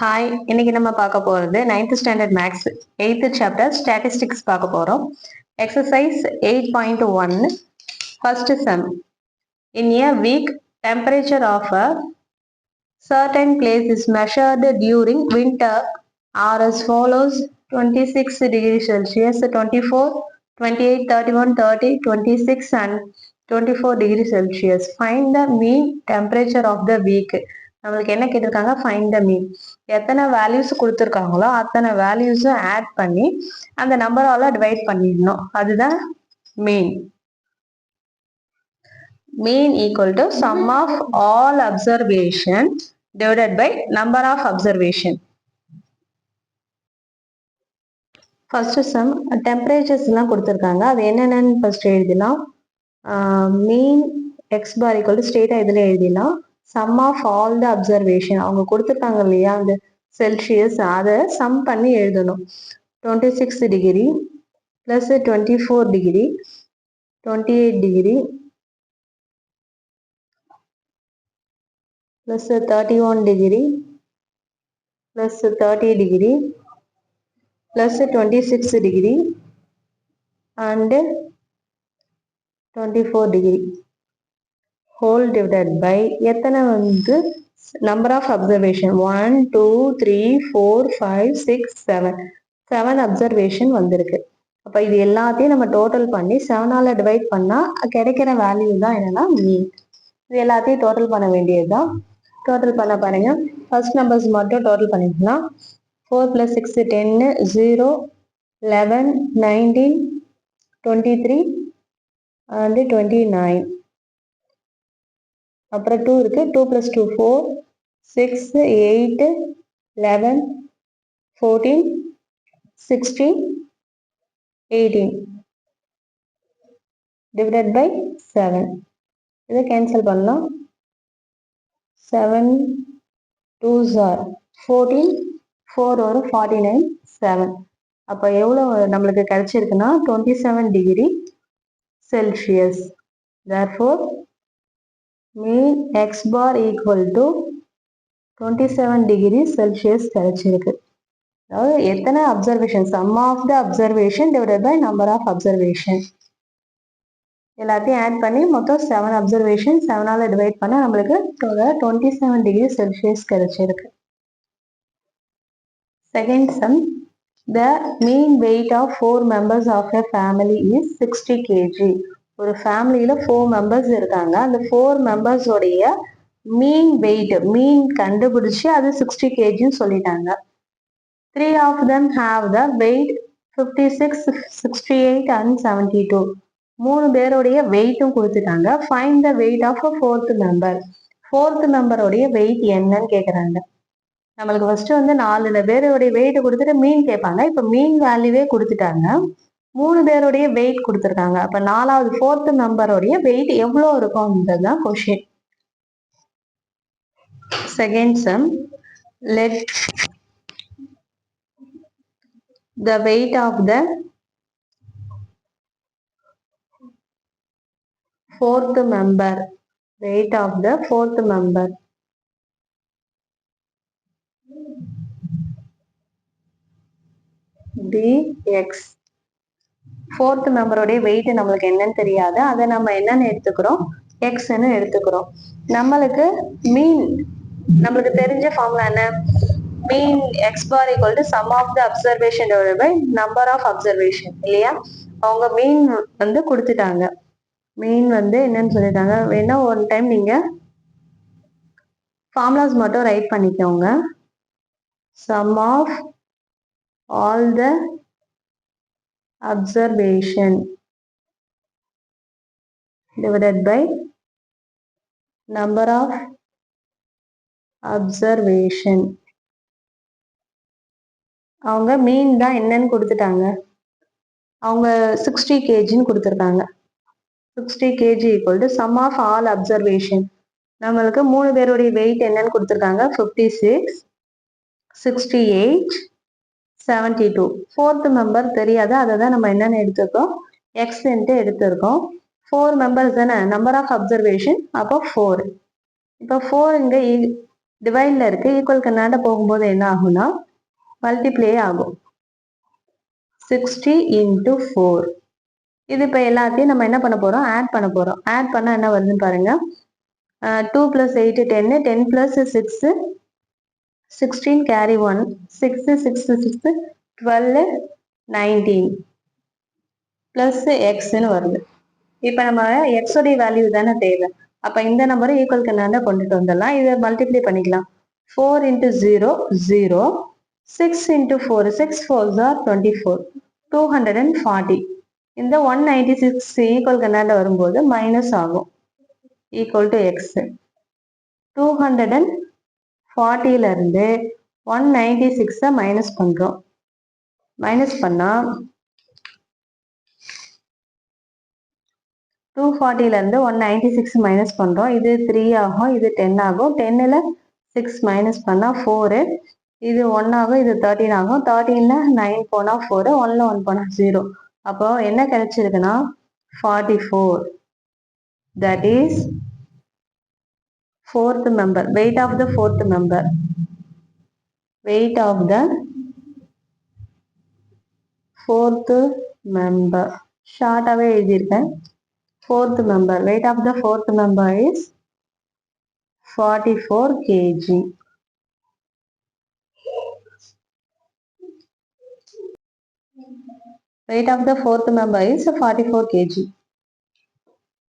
Hi, இன்னைக்கு நம்ம பார்க்க போறது 9th standard maths 8th chapter statistics பார்க்க போறோம். Exercise 8.1 first sum. In a week, temperature of a certain place is measured during winter are as follows: 26 degrees Celsius, 24, 28, 31, 30, 26 and 24 degrees Celsius. Find the mean temperature of the week. நம்மளுக்கு என்ன கேட்டிருக்காங்க? Find the மீன். எத்தனை values கொடுத்துருக்காங்களோ அத்தனை வேல்யூஸும் add பண்ணி அந்த நம்பரால divide பண்ணிடணும். அதுதான் mean. Mean equal to sum of all observation divided by number of observation. First sum temperatures எல்லாம் கொடுத்துருக்காங்க. அது என்னென்னு ஃபர்ஸ்ட் எழுதிடலாம். Mean x bar equal to ஸ்ட்ரெயிட்டாக இதில் எழுதிடலாம். Sum of all the observation அவங்க கொடுத்துருக்காங்க இல்லையா, அந்த செல்சியஸ், அதை சம் பண்ணி எழுதணும். 26 degree plus 24 degree, 28 degree plus 31 degree plus 30 degree plus 26 degree and 24 degree whole divided by எத்தனை வந்து நம்பர் ஆஃப் அப்சர்வேஷன் 1 2 3 4 5 6 7 7 அப்சர்வேஷன் வந்திருக்கு. அப்போ இது எல்லாத்தையும் நம்ம டோட்டல் பண்ணி 7ஆல் டிவைட் பண்ணால் கிடைக்கிற வேல்யூ தான் என்னன்னா மீன். இது எல்லாத்தையும் டோட்டல் பண்ண வேண்டியது தான். டோட்டல் பண்ண பாருங்க. ஃபர்ஸ்ட் நம்பர்ஸ் மட்டும் டோட்டல் பண்ணிக்கலாம். 4 + 6 10, 0, 11, 19, 23 and 29. அப்புறம் 2 இருக்கு. 2 + 2 4, 6, 8, 11, 14, 16, 18 divided by 7. இதை கேன்சல் பண்ணலாம். 7 2s are 14, 4 ஒரு 49, 7. அப்போ எவ்வளோ நம்மளுக்கு கிடைச்சிருக்குன்னா 27 degree Celsius. therefore mean x bar equal to 27 degree Celsius கிடைச்சிருக்கு. அதாவது எத்தனை observation, sum of the observation divided by number of observation. எல்லாத்தையும் ஆட் பண்ணி மொத்தம் 7 அப்சர்வேஷன் 7ஆல் டிவைட் பண்ண நம்மளுக்கு 27 டிகிரி செல்சியஸ் கிடைச்சிருக்கு. Second sum. The mean weight of 4 members of a family is 60 kg. ஒரு ஃபேமிலியில 4 மெம்பர்ஸ் இருக்காங்க. அந்த 4 மெம்பர்ஸோடைய மீன் வெயிட், மீன் கண்டுபிடிச்சு அது 60 kgன்னு சொல்லிட்டாங்க. 3 of them have the weight 56, 68 and 72. 3 பேருடைய வெயிட்டும் கொடுத்துட்டாங்க. Find the weight of a fourth member. Fourth மெம்பருடைய வெயிட் என்னன்னு கேட்குறாங்க. நம்மளுக்கு ஃபர்ஸ்ட் வந்து 4 பேருடைய வெயிட் கொடுத்துட்டு மீன் கேட்பாங்க. இப்போ மீன் வேல்யூவே கொடுத்துட்டாங்க. 3 பேருடைய வெயிட் கொடுத்துருக்காங்க. அப்ப 4வது ஃபோர்த் மெம்பருடைய வெயிட் எவ்வளோ இருக்கும்ன்றதுதான் question. Second sum. Let the weight of the fourth member, weight of the fourth member dx. Fourth மெம்பருடைய வெயிட் நம்மளுக்கு என்னன்னு தெரியாது. அதை நம்ம என்னன்னு எடுத்துக்கிறோம், எக்ஸ்ன்னு எடுத்துக்கிறோம். நம்மளுக்கு மீன், நம்மளுக்கு தெரிஞ்ச ஃபார்முலா என்ன, mean x bar equal to sum of the observation divided by number of observation இல்லையா. அவங்க மீன் வந்து கொடுத்துட்டாங்க. மீன் வந்து என்னன்னு சொல்லிட்டாங்க. வேணா ஒன் டைம் நீங்க ஃபார்முலாஸ் மட்டும் ரைட் பண்ணிக்கோங்க. Sum of all the observation divided by number of observation. அவங்க மீன் தான் என்னன்னு கொடுத்துட்டாங்க. அவங்க 60 kgன்னு கொடுத்துருக்காங்க. 60 kg equal to sum of all observation. நம்மளுக்கு 3 பேருடைய வெயிட் என்னன்னு கொடுத்துருக்காங்க. 56, 68, 72. ஃபோர்த் மெம்பர் தெரியாது. அதை தான் நம்ம என்னன்னு எடுத்துருக்கோம், எக்ஸ்ன்ட்டு எடுத்திருக்கோம். 4 மெம்பர்ஸ் தானே, நம்பர் ஆஃப் அப்சர்வேஷன் அப்போ 4. இப்போ 4 இங்கே டிவைடில் இருக்கு, ஈக்குவல் கண்ணாண்ட போகும்போது என்ன ஆகும்னா மல்டிப்ளே ஆகும். 60 into 4. இது இப்போ எல்லாத்தையும் நம்ம என்ன பண்ண போறோம், ஆட் பண்ண போறோம். ஆட் பண்ணா என்ன வருதுன்னு பாருங்க. 2 plus 8 10, 10 plus 6 16, carry 1, 6 6 6 12 19 plus xன்னு வருது. இப்போ நம்ம x உடைய வேல்யூ தானே தேவை. அப்போ இந்த நம்பரை ஈக்குவல் கண்ணாண்ட கொண்டுட்டு வந்துடலாம். இதை மல்டிப்ளை பண்ணிக்கலாம். 4 into 0 0, 6 into 4 6 4s are 24, 240. இந்த 196 ஈக்குவல் கண்ணாண்ட வரும்போது மைனஸ் ஆகும், ஈக்குவல் டு எக்ஸ். 240ல இருந்து 196 மைனஸ் பண்றோம். மைனஸ் பண்ணா 240ல இருந்து 196 மைனஸ் பண்றோம். இது 3 ஆகும், இது 10 ஆகும். 10ல 6 மைனஸ் பண்ணா 4, இது 1 ஆகும், இது 13 ஆகும். 13ல 9 போனா 4, 1ல 1 போனா 0. அப்போ என்ன கிடைச்சிருக்குன்னா 44. That is fourth member, weight of the fourth member. Weight of the fourth member. ஷார்ட்டாகவே எழுதியிருக்கேன். Fourth member. Weight of the fourth member is 44 kg. Weight of the fourth member is 44 kg.